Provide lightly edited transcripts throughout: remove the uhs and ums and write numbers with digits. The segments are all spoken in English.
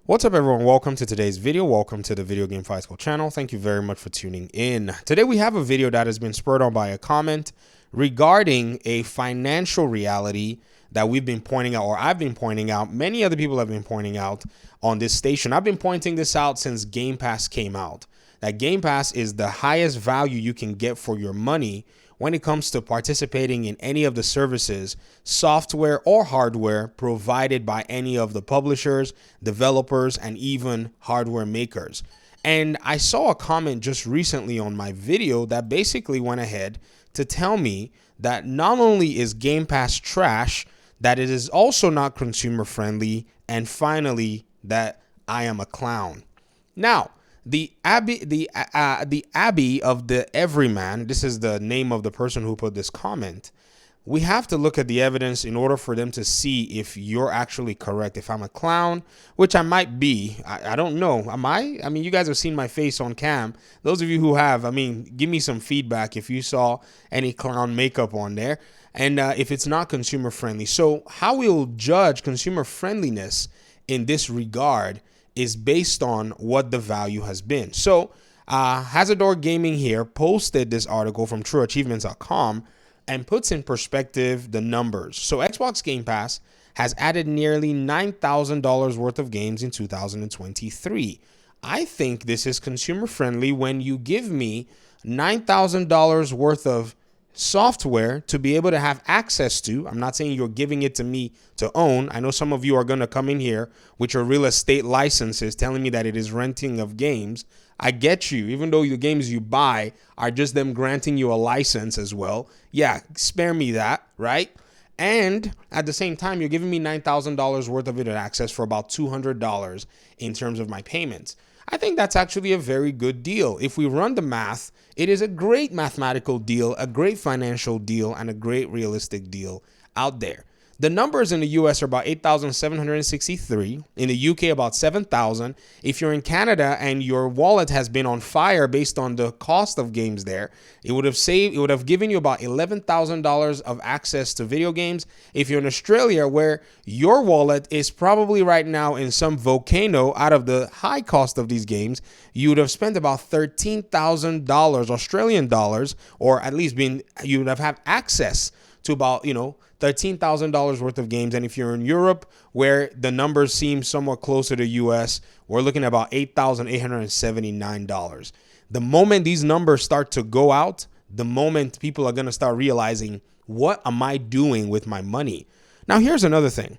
What's up, everyone? Welcome to today's video. Welcome to the Video Game Fight School channel. Thank you very much for tuning in. Today we have a video that has been spurred on by a comment regarding a financial reality that we've been pointing out, or I've been pointing out, many other people have been pointing out on this station. I've been pointing this out since Gamepass came out. That Gamepass is the highest value you can get for your money when it comes to participating in any of the services, software or hardware provided by any of the publishers, developers, and even hardware makers. And I saw a comment just recently on my video that basically went ahead to tell me that not only is Game Pass trash, that it is also not consumer friendly, and finally that I am a clown. Now, the Abbey of the Everyman, this is the name of the person who put this comment. We have to look at the evidence in order for them to see if you're actually correct. If I'm a clown, which I might be, I don't know. Am I? I mean, you guys have seen my face on cam. Those of you who have, I mean, give me some feedback if you saw any clown makeup on there, and if it's not consumer friendly. So how we'll judge consumer friendliness in this regard is based on what the value has been. So Hazardor Gaming here posted this article from trueachievements.com and puts in perspective the numbers. So Xbox Game Pass has added nearly $9,000 worth of games in 2023. I think this is consumer friendly when you give me $9,000 worth of software to be able to have access to. I'm not saying you're giving it to me to own. I know some of you are going to come in here with your real estate licenses telling me that it is renting of games. I get you, even though the games you buy are just them granting you a license as well. Yeah, spare me that, right? And at the same time, you're giving me $9,000 worth of it access for about $200 in terms of my payments. I think that's actually a very good deal. If we run the math, it is a great mathematical deal, a great financial deal, and a great realistic deal out there. The numbers in the US are about 8,763. In the UK, about 7,000. If you're in Canada and your wallet has been on fire based on the cost of games there, it would have given you about $11,000 of access to video games. If you're in Australia, where your wallet is probably right now in some volcano out of the high cost of these games, you would have spent about $13,000 Australian dollars, or at least you would have had access to about, $13,000 worth of games. And if you're in Europe, where the numbers seem somewhat closer to US, we're looking at about $8,879. The moment these numbers start to go out, the moment people are going to start realizing, what am I doing with my money? Now, here's another thing.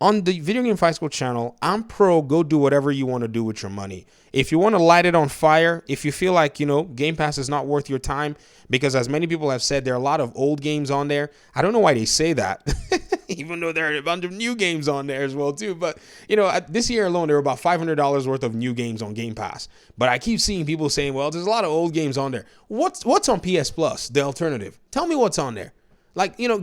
On the Video Game Fight School channel, I'm pro go do whatever you want to do with your money. If you want to light it on fire, if you feel like, Game Pass is not worth your time, because as many people have said, there are a lot of old games on there. I don't know why they say that, even though there are a bunch of new games on there as well, too. But, this year alone, there were about $500 worth of new games on Game Pass. But I keep seeing people saying, well, there's a lot of old games on there. What's on PS Plus, the alternative? Tell me what's on there.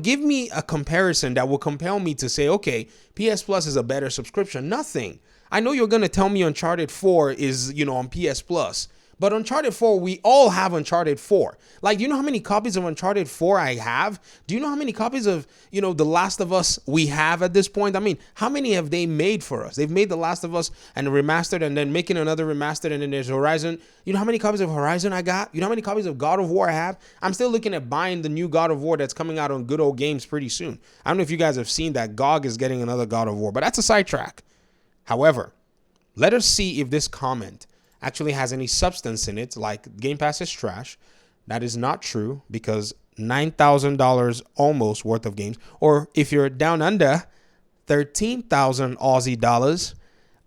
Give me a comparison that will compel me to say, okay, PS Plus is a better subscription. Nothing. I know you're going to tell me Uncharted 4 is, on PS Plus. But Uncharted 4, we all have Uncharted 4. Do you know how many copies of Uncharted 4 I have? Do you know how many copies of, The Last of Us we have at this point? I mean, how many have they made for us? They've made The Last of Us and remastered, and then making another remastered, and then there's Horizon. You know how many copies of Horizon I got? You know how many copies of God of War I have? I'm still looking at buying the new God of War that's coming out on Good Old Games pretty soon. I don't know if you guys have seen that. GOG is getting another God of War, but that's a sidetrack. However, let us see if this comment actually has any substance in it, like Game Pass is trash. That is not true, because $9,000 almost worth of games, or if you're down under, 13,000 Aussie dollars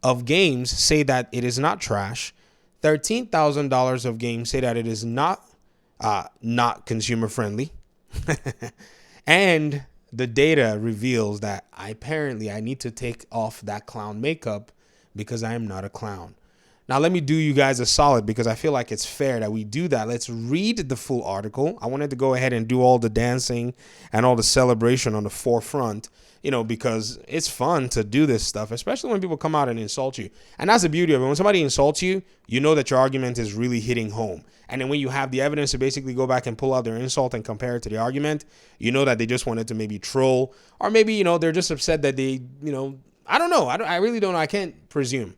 of games say that it is not trash. $13,000 of games say that it is not consumer friendly. And the data reveals that apparently I need to take off that clown makeup because I am not a clown. Now, let me do you guys a solid, because I feel like it's fair that we do that. Let's read the full article. I wanted to go ahead and do all the dancing and all the celebration on the forefront, because it's fun to do this stuff, especially when people come out and insult you. And that's the beauty of it. When somebody insults you, you know that your argument is really hitting home. And then when you have the evidence to basically go back and pull out their insult and compare it to the argument, you know that they just wanted to maybe troll, or maybe, they're just upset that they, I don't know. I really don't know. I can't presume.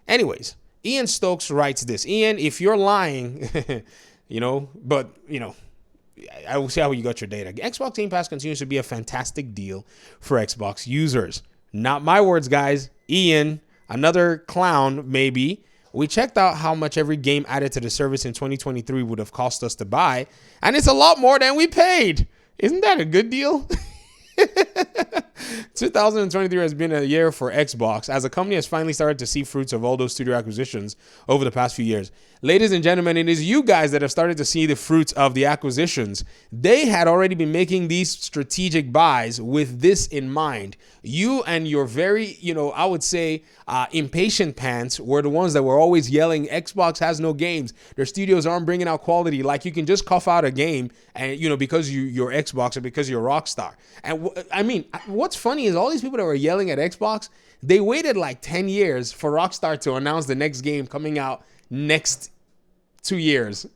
Anyways, Ian Stokes writes this. Ian, if you're lying, but I will see how you got your data. Xbox Game Pass continues to be a fantastic deal for Xbox users. Not my words, guys. Ian, another clown, maybe. We checked out how much every game added to the service in 2023 would have cost us to buy, and it's a lot more than we paid. Isn't that a good deal? 2023 has been a year for Xbox as the company has finally started to see fruits of all those studio acquisitions over the past few years. Ladies and gentlemen, it is you guys that have started to see the fruits of the acquisitions. They had already been making these strategic buys with this in mind. You and your very, I would say, impatient pants were the ones that were always yelling, Xbox has no games. Their studios aren't bringing out quality. Like, you can just cough out a game and, because you're Xbox or because you're Rockstar. And what's funny is all these people that were yelling at Xbox, they waited like 10 years for Rockstar to announce the next game coming out next 2 years.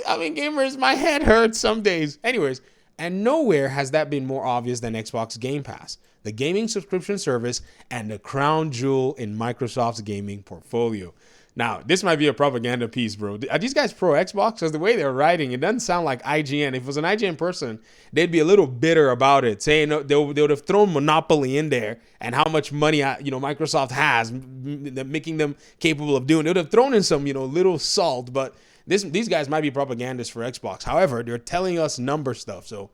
Gamers, my head hurts some days. Anyways, and nowhere has that been more obvious than Xbox Game Pass, the gaming subscription service and the crown jewel in Microsoft's gaming portfolio. Now, this might be a propaganda piece, bro. Are these guys pro Xbox? Because the way they're writing, it doesn't sound like IGN. If it was an IGN person, they'd be a little bitter about it, saying they would have thrown Monopoly in there and how much money Microsoft has, making them capable of doing. They would have thrown in some little salt, but these guys might be propagandists for Xbox. However, they're telling us number stuff, so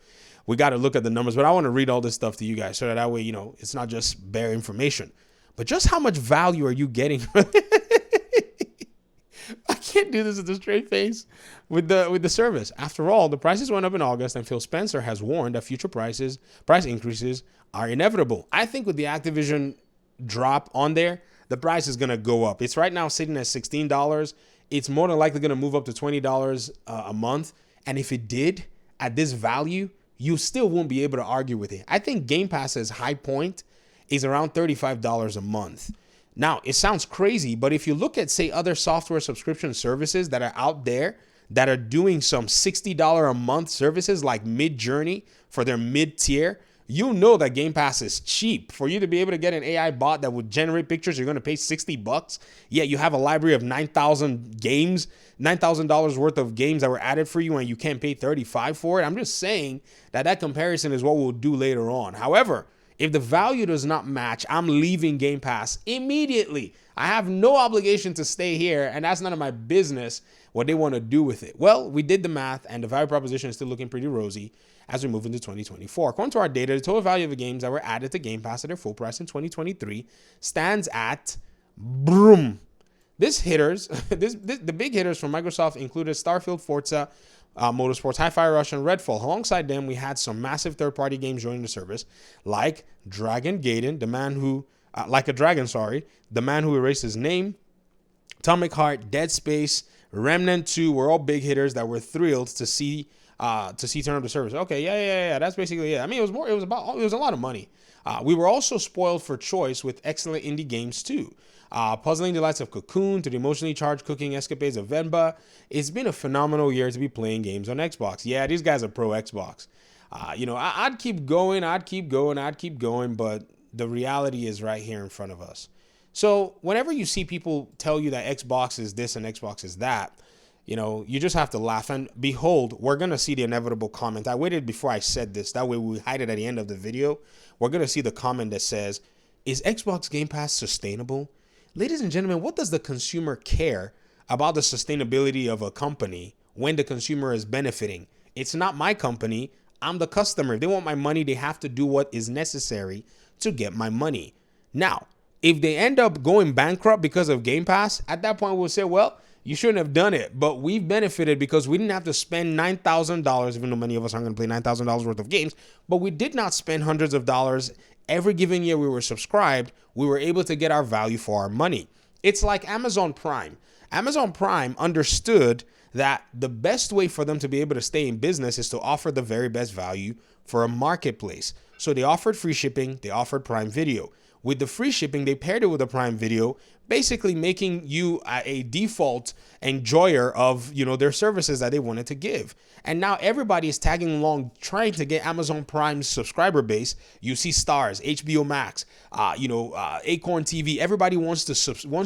we got to look at the numbers. But I want to read all this stuff to you guys so that way it's not just bare information, but just how much value are you getting? I can't do this with a straight face with the service. After all, the prices went up in August, and Phil Spencer has warned that future price increases are inevitable. I think with the Activision drop on there, the price is going to go up. It's right now sitting at $16. It's more than likely going to move up to $20 a month. And if it did, at this value, you still won't be able to argue with it. I think Game Pass's high point is around $35 a month. Now, it sounds crazy, but if you look at, say, other software subscription services that are out there that are doing some $60 a month services like Midjourney for their mid-tier, you'll know that Game Pass is cheap. For you to be able to get an AI bot that would generate pictures, you're going to pay $60. Yet you have a library of 9,000 games, $9,000 worth of games that were added for you, and you can't pay $35 for it. I'm just saying that comparison is what we'll do later on. However, if the value does not match, I'm leaving Game Pass immediately. I have no obligation to stay here, and that's none of my business what they want to do with it. Well, we did the math, and the value proposition is still looking pretty rosy as we move into 2024. According to our data, the total value of the games that were added to Game Pass at their full price in 2023 stands at broom. The big hitters from Microsoft included Starfield, Forza, Motorsports, Hi-Fi Rush, and Redfall. Alongside them, we had some massive third-party games joining the service, like Dragon Gaiden, the man who erased his name, Atomic Heart, Dead Space, Remnant 2 were all big hitters that we're thrilled to see turn up the service. Okay, yeah. That's basically it. It was a lot of money. We were also spoiled for choice with excellent indie games too. Puzzling delights of Cocoon to the emotionally charged cooking escapades of Venba. It's been a phenomenal year to be playing games on Xbox. Yeah, these guys are pro Xbox. I'd keep going, but the reality is right here in front of us. So whenever you see people tell you that Xbox is this and Xbox is that, you just have to laugh. And behold, we're going to see the inevitable comment. I waited before I said this. That way we hide it at the end of the video. We're going to see the comment that says, is Xbox Game Pass sustainable? Ladies and gentlemen, what does the consumer care about the sustainability of a company when the consumer is benefiting? It's not my company. I'm the customer. If they want my money, they have to do what is necessary to get my money. Now, if they end up going bankrupt because of Game Pass, at that point we'll say, well, you shouldn't have done it. But we've benefited because we didn't have to spend $9,000, even though many of us aren't going to play $9,000 worth of games. But we did not spend hundreds of dollars. Every given year we were subscribed, we were able to get our value for our money. It's like Amazon Prime. Amazon Prime understood that the best way for them to be able to stay in business is to offer the very best value for a marketplace. So they offered free shipping, they offered Prime Video. with the free shipping, they paired it with a Prime Video, basically making you a default enjoyer of, their services that they wanted to give. And now everybody is tagging along trying to get Amazon Prime's subscriber base. You see Stars, HBO Max, Acorn TV. Everybody wants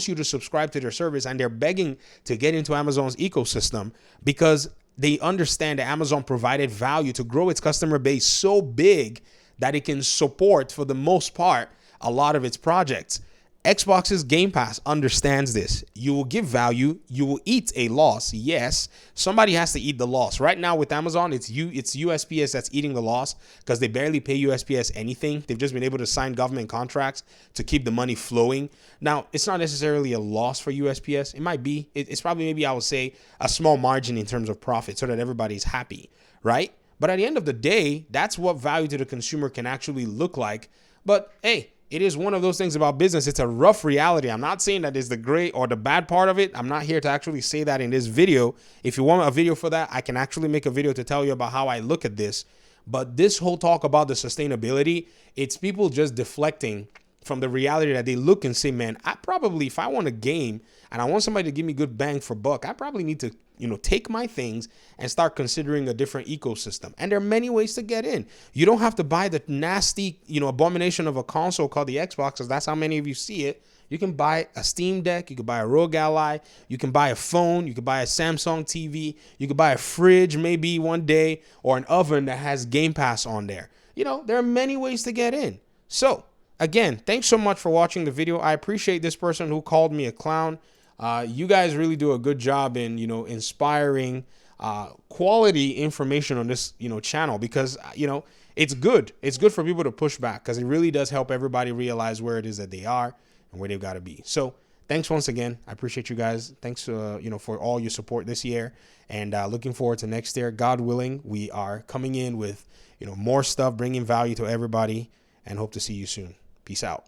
you to subscribe to their service, and they're begging to get into Amazon's ecosystem because they understand that Amazon provided value to grow its customer base so big that it can support, for the most part, a lot of its projects. Xbox's Game Pass understands this. You will give value, you will eat a loss. Yes, somebody has to eat the loss. Right now with Amazon, it's USPS that's eating the loss because they barely pay USPS anything. They've just been able to sign government contracts to keep the money flowing. Now, it's not necessarily a loss for USPS. It might be. It's probably, maybe I would say, a small margin in terms of profit so that everybody's happy, right? But at the end of the day, that's what value to the consumer can actually look like. But hey, it is one of those things about business. It's a rough reality. I'm not saying that is the great or the bad part of it. I'm not here to actually say that in this video. If you want a video for that, I can actually make a video to tell you about how I look at this. But this whole talk about the sustainability, it's people just deflecting from the reality that they look and say, man, I probably, if I want a game and I want somebody to give me good bang for buck, I probably need to take my things and start considering a different ecosystem. And there are many ways to get in. You don't have to buy the nasty, abomination of a console called the Xbox, because that's how many of you see it. You can buy a Steam Deck. You can buy a Rogue Ally. You can buy a phone. You can buy a Samsung TV. You can buy a fridge maybe one day, or an oven that has Game Pass on there. There are many ways to get in. So again, thanks so much for watching the video. I appreciate this person who called me a clown. You guys really do a good job in, inspiring quality information on this, channel, because, it's good. It's good for people to push back, because it really does help everybody realize where it is that they are and where they've got to be. So thanks once again. I appreciate you guys. Thanks, for all your support this year, and looking forward to next year. God willing, we are coming in with, more stuff, bringing value to everybody, and hope to see you soon. Peace out.